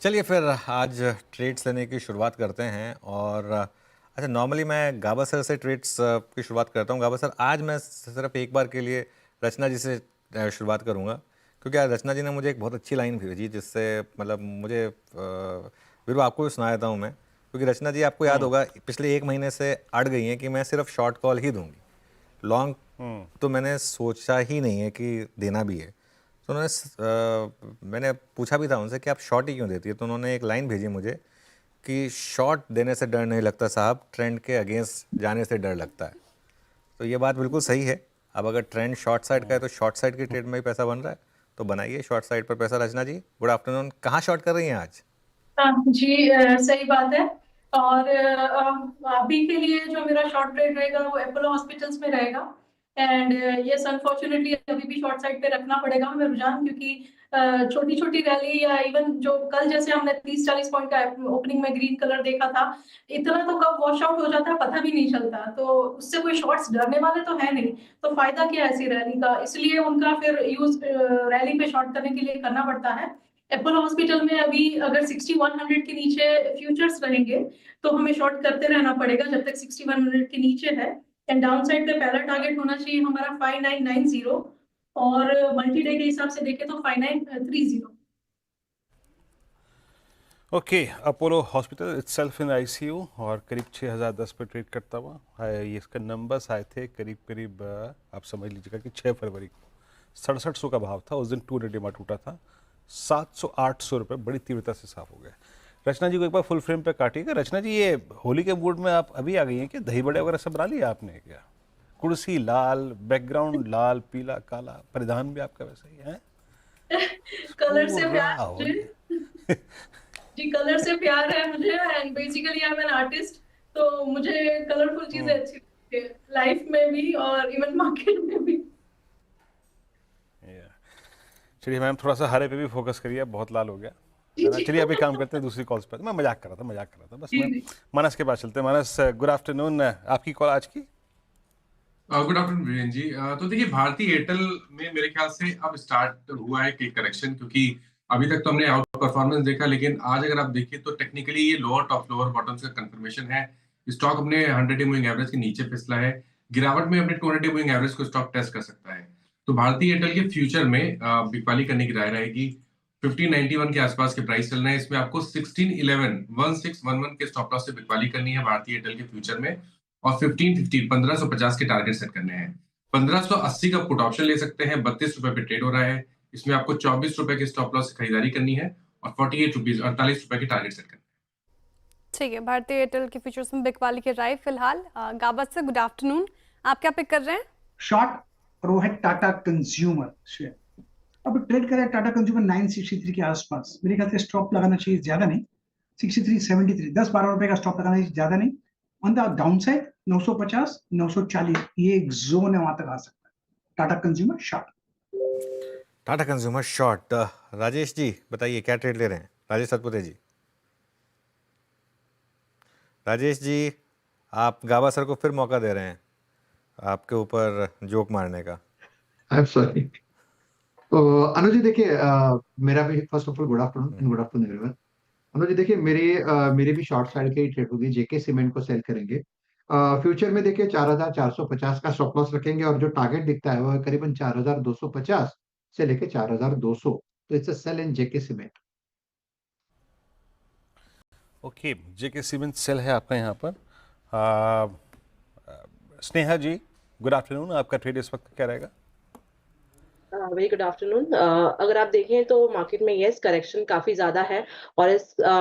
चलिए फिर आज ट्रेड्स लेने की शुरुआत करते हैं। और अच्छा, नॉर्मली मैं गावस्कर से ट्रेड्स की शुरुआत करता हूँ। गावस्कर, आज मैं सिर्फ एक बार के लिए रचना जी से शुरुआत करूँगा, क्योंकि आज रचना जी ने मुझे एक बहुत अच्छी लाइन भेजी जिससे मतलब मुझे फिर वो आपको भी सुना देता हूँ मैं। क्योंकि रचना जी, आपको याद होगा, पिछले एक महीने से अड़ गई हैं कि मैं सिर्फ शॉर्ट कॉल ही दूंगी, लॉन्ग तो मैंने सोचा ही नहीं है कि देना भी है। तो मैंने पूछा भी था उनसे कि आप शॉर्ट ही क्यों देती है, तो उन्होंने एक लाइन भेजी मुझे कि शॉर्ट देने से डर नहीं लगता साहब, ट्रेंड के अगेंस्ट जाने से डर लगता है। तो ये बात बिल्कुल सही है। अब अगर ट्रेंड शॉर्ट साइड का है तो शॉर्ट साइड की ट्रेड में ही पैसा बन रहा है, तो बनाइए शॉर्ट साइड पर पैसा। रचना जी, गुड आफ्टरनून। कहाँ शॉर्ट कर रही हैं आज? हाँ जी, सही बात है। और अभी के लिए जो मेरा शॉर्ट ट्रेड रहेगा वो एपोलो हॉस्पिटल्स में रहेगा। एंड यस, अनफॉर्चुनेटली अभी भी शॉर्ट साइड पे रखना पड़ेगा हमें रुझान, क्योंकि छोटी छोटी रैली या इवन जो कल जैसे हमने 30-40 पॉइंट का ओपनिंग में ग्रीन कलर देखा था, इतना तो कब वॉश आउट हो जाता है पता भी नहीं चलता। तो उससे कोई शॉर्ट्स डरने वाले तो है नहीं, तो फायदा क्या है ऐसी रैली का, इसलिए उनका फिर यूज रैली पे शॉर्ट करने के लिए करना पड़ता है। एपोलो हॉस्पिटल में अभी अगर 6100 के नीचे फ्यूचर्स रहेंगे तो हमें शॉर्ट करते रहना पड़ेगा जब तक 6100 के नीचे है। एंड डाउन साइड पे पहला टारगेट होना चाहिए हमारा 5990, और मल्टी डे के हिसाब से देखें तो 5930। Okay, Apollo hospital itself in ICU और करीब 6010 पे ट्रेड करता हुआ है। ये इसका नंबर्स आए थे करीब करीब आप समझ लीजिएगा कि 6 फरवरी को 6700 का भाव था। उस दिन 2 डिमा टूटा था। 700-800 रुपये बड़ी तीव्रता से साफ हो गए। रचना जी को एक बार फुल फ्रेम पे काटिएगा। रचना जी, ये होली के मूड में आप अभी आ गई हैं कि दही बड़े वगैरह सब बना लिया आपने क्या? कुर्सी लाल, बैकग्राउंड लाल पीला काला, परिधान भी आपका वैसा ही है। कलर से पूरा प्यार होली। मुझे। जी, कलर से प्यार है मुझे। And basically I am an artist, तो मुझे कलरफुल चीजें अच्छी लगती है, लाइफ में भी और इवन मार्केट में भी। चलिए मैम, थोड़ा सा हरे पे भी फोकस करिए, बहुत लाल हो गया जी है ना। जी। चलिए अभी काम करते हैं दूसरी कॉल्स पर। मैं मजाक कर रहा था, बस जी मैं जी। मानस के पास चलते हैं। मानस, गुड आफ्टरनून। आपकी कॉल आज की? गुड आफ्टरनून वीरेन जी। तो देखिए, भारतीय एयरटेल में मेरे ख्याल से अब स्टार्ट हुआ है एक करेक्शन, क्योंकि अभी तक तो हमने आउट परफॉर्मेंस देखा, लेकिन आज अगर आप देखिए तो टेक्निकली ये लोअर टॉप लोअर बॉटम से कंफर्मेशन है। स्टॉक अपने 100 मूविंग एवरेज के नीचे फिसला है। गिरावट में अपने 200 मूविंग एवरेज को स्टॉक टेस्ट कर सकता है। तो भारतीय एयरटेल के फ्यूचर में बिकवाली करने की राय रहेगी। 1591 के आसपास के प्राइस चल रहे हैं। इसमें आपको 1611 के स्टॉप लॉस से बिकवाली करनी है भारतीय एयरटेल के फ्यूचर में। और 1550 के टारगेट सेट करने हैं। 1580 का पुट ऑप्शन ले सकते हैं। 32 रुपए पे ट्रेड हो रहा है। इसमें आपको 24 रुपए के स्टॉप लॉस से खरीदारी करनी है और 48 रुपए के टारगेट सेट करना है। ठीक है, भारतीय एयरटेल के फ्यूचर्स में बिकवाली की राय फिलहाल। गाबत से गुड आफ्टरनून, आप क्या पिक कर रहे हैं? Short Rohit Tata consumer share अब ट्रेड कर रहा है। टाटा कंज्यूमर 963 के आसपास, मेरे ख्याल से स्टॉप लगाना चाहिए, ज्यादा नहीं। 6373, 10-12 रुपए का स्टॉप लगाना चाहिए, ज्यादा नहीं। ऑन द डाउन साइड 950 940 ये एक जोन है, वहां तक आ सकता है। Tata consumer short. Tata consumer short. Rajesh ji बताइए, क्या ट्रेड ले रहे हैं? राजेश सतपुते जी। राजेश जी, आप गावा सर को फिर मौका दे रहे हैं आपके ऊपर जोक मारने का। I am sorry. तो अनुज जी देखिए, मेरा भी first of all good afternoon and good afternoon everyone. Anuj ji देखिए, मेरी भी शॉर्ट साइड की ट्रेड होगी। जेके सीमेंट को सेल करेंगे। फ्यूचर में देखिए 4450 का स्टॉप लॉस रखेंगे और जो टारगेट दिखता है वो है करीबन 4250 से लेके 4200। तो it's a sell in JK cement. Okay, JK cement sell है आपका यहाँ पर। Sneha ji, good afternoon. आपका ट्रेड इस वक्त क्या रहेगा? Very good afternoon. अगर आप देखें तो मार्केट में यस करेक्शन काफी ज्यादा है, और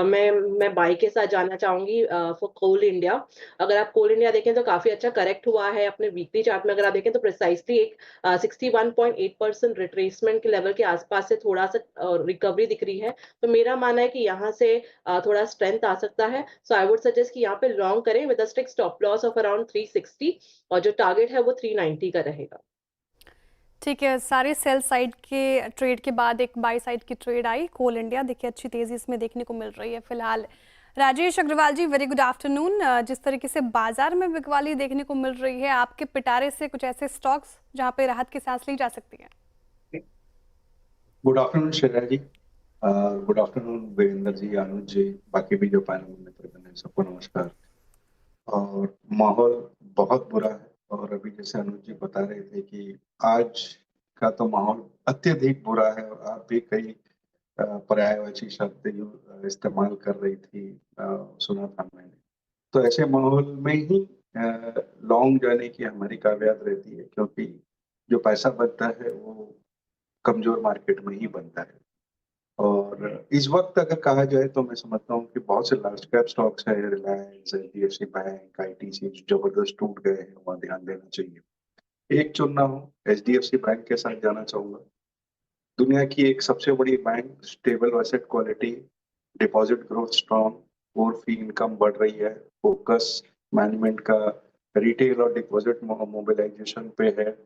मैं बाई के साथ जाना चाहूंगी फॉर कोल इंडिया। अगर आप कोल इंडिया देखें तो काफी अच्छा करेक्ट हुआ है अपने वीकली चार्ट में। अगर आप देखें तो प्रिसाइसली एक 61.8% रिट्रेसमेंट के लेवल के आसपास से थोड़ा सा रिकवरी दिख रही है। तो मेरा मानना है कि यहाँ से थोड़ा स्ट्रेंथ आ सकता है। सो आई वुड सजेस्ट कि यहाँ पे लॉन्ग करें with a strict stop loss of around 360, और जो टारगेट है वो 390 का रहेगा। ठीक है, सारे सेल साइड के ट्रेड के बाद एक बाई साइड की ट्रेड आई कोल इंडिया। देखिए अच्छी तेजी इसमें देखने को मिल रही है फिलहाल। राजेश अग्रवाल जी, वेरी गुड आफ्टरनून। जिस तरीके से बाजार में बिकवाली देखने को मिल रही है, आपके पिटारे से कुछ ऐसे स्टॉक्स जहां पे राहत की सांस ली जा सकती है? गुड आफ्टरनून श्रेया जी। गुड आफ्टरनून वीरेंद्र जी, अनुज जी, बाकी भी जो पैनल में मित्रगण हैं, सबको नमस्कार। और माहौल बहुत बुरा है और अभी जैसे अनुज जी बता रहे थे कि आज का तो माहौल अत्यधिक बुरा है और आप भी कई पर्यायवाची शब्द इस्तेमाल कर रही थी, सुना था मैंने। तो ऐसे माहौल में ही लॉन्ग जाने की हमारी कावियात रहती है, क्योंकि जो पैसा बनता है वो कमजोर मार्केट में ही बनता है। और इस वक्त अगर कहा जाए तो मैं समझता हूँ कि बहुत से लार्ज कैप स्टॉक्स है, रिलायंस, एचडीएफसी बैंक, आईटीसी, जो जबरदस्त टूट गए हैं, वहाँ ध्यान देना चाहिए। एक चुनना हो, एचडीएफसी बैंक के साथ जाना चाहूंगा। दुनिया की एक सबसे बड़ी bank, stable asset quality, deposit growth strong, core fee income बढ़ रही है, फोकस मैनेजमेंट का रिटेल और डिपॉजिट मोबिलाइजेशन पे है,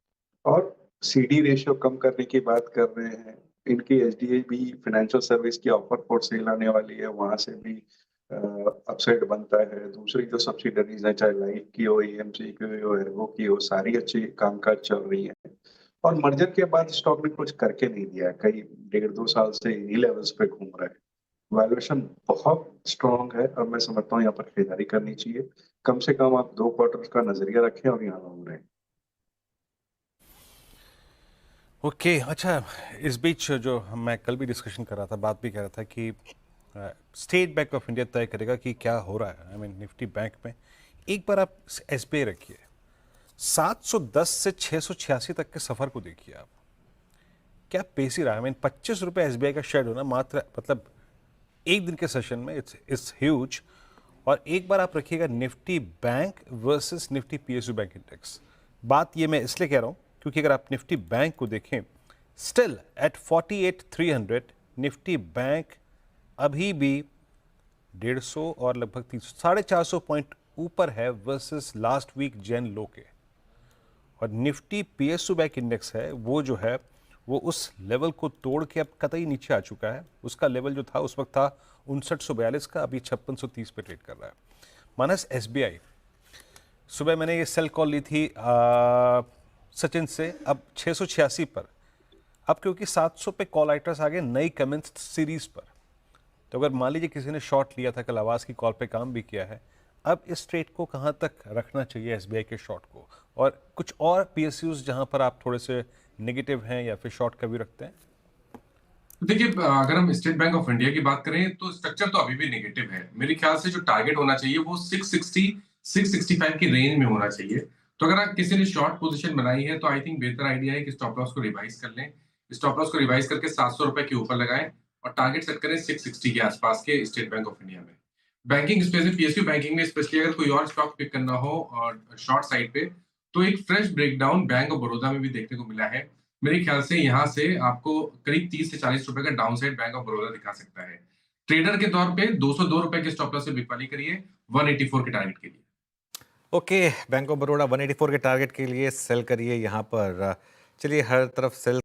और सीडी रेशियो कम करने की बात कर रहे हैं। इनकी एचडीएबी फाइनेंशियल सर्विस की ऑफर फॉर सेल आने वाली है, वहां से भी अपसाइड बनता है। दूसरी जो सब्सिडरीज है, चाहे लाइफ की हो, एएमसी की हो, एर्गो की हो, सारी अच्छी कामकाज चल रही है। और मर्जर के बाद स्टॉक ने कुछ करके नहीं दिया है, कई 1.5-2 साल से इन्हीं लेवल्स पे घूम रहा है। वैल्यूएशन बहुत स्ट्रांग है और मैं समझता हूँ यहाँ पर खरीदारी करनी चाहिए। कम से कम आप 2 क्वार्टर का नजरिया रखें और यहाँ लॉन्ग रहें। ओके अच्छा, इस बीच जो मैं कल भी डिस्कशन कर रहा था, बात भी कह रहा था कि स्टेट बैंक ऑफ इंडिया तय करेगा कि क्या हो रहा है। आई मीन निफ्टी बैंक में एक बार आप एसबीआई रखिए, 710 से 686 तक के सफर को देखिए आप, क्या पेश ही रहा है। आई मीन 25 रुपये एसबीआई का शेयर होना मात्र, मतलब एक दिन के सेशन में, इट्स ह्यूज। और एक बार आप रखिएगा Nifty bank versus Nifty PSU bank index. बात ये मैं इसलिए कह रहा हूँ क्योंकि अगर आप निफ्टी बैंक को देखें, स्टिल एट 48,300 निफ्टी बैंक अभी भी 150 और लगभग 450 पॉइंट ऊपर है वर्सेस लास्ट वीक जैन लो के। और निफ्टी पीएसयू बैंक इंडेक्स है वो जो है वो उस लेवल को तोड़ के अब कतई नीचे आ चुका है। उसका लेवल जो था उस वक्त था 5942 का, अभी 5630 पे ट्रेड कर रहा है। मानस एसबीआई, सुबह मैंने ये सेल कॉल ली थी सचिन से, अब 686 पर, अब क्योंकि 700 पे कॉल राइटर्स आ गए नई कमेंट्स सीरीज पर। तो अगर मान लीजिए किसी ने शॉर्ट लिया था, कल आवाज़ की कॉल पे काम भी किया है, अब इस ट्रेड को कहाँ तक रखना चाहिए एसबीआई के शॉर्ट को, और कुछ और पीएसयूज जहाँ पर आप थोड़े से नेगेटिव हैं या फिर शॉर्ट का भी रखते हैं? देखिए, अगर हम स्टेट बैंक ऑफ इंडिया की बात करें तो स्ट्रक्चर तो अभी भी नेगेटिव है। मेरे ख्याल से जो टारगेट होना चाहिए वो 660 665 की रेंज में होना चाहिए। तो अगर आप किसी ने शॉर्ट पोजीशन बनाई है तो आई थिंक बेहतर आइडिया है कि स्टॉप लॉस को रिवाइज कर लें। स्टॉप लॉस को रिवाइज करके 700 रुपए के ऊपर लगाएं और टारगेट सेट करें 660 के आसपास के स्टेट बैंक ऑफ इंडिया में। बैंकिंग स्पेस में, पीएसयू बैंकिंग में स्पेशली अगर कोई और स्टॉक पिक करना हो और शॉर्ट साइड पे, तो एक fresh breakdown bank of Baroda में भी देखने को मिला है। मेरे ख्याल से यहाँ से आपको करीब 30 से 40 रुपए का down side bank of Baroda दिखा सकता है। ट्रेडर के तौर पे 202 रुपए के स्टॉप लॉस से बिकवाली करिए 184 के टारगेट के लिए। ओके, बैंक ऑफ बड़ौदा 184 के टारगेट के लिए सेल करिए यहाँ पर। चलिए, हर तरफ सेल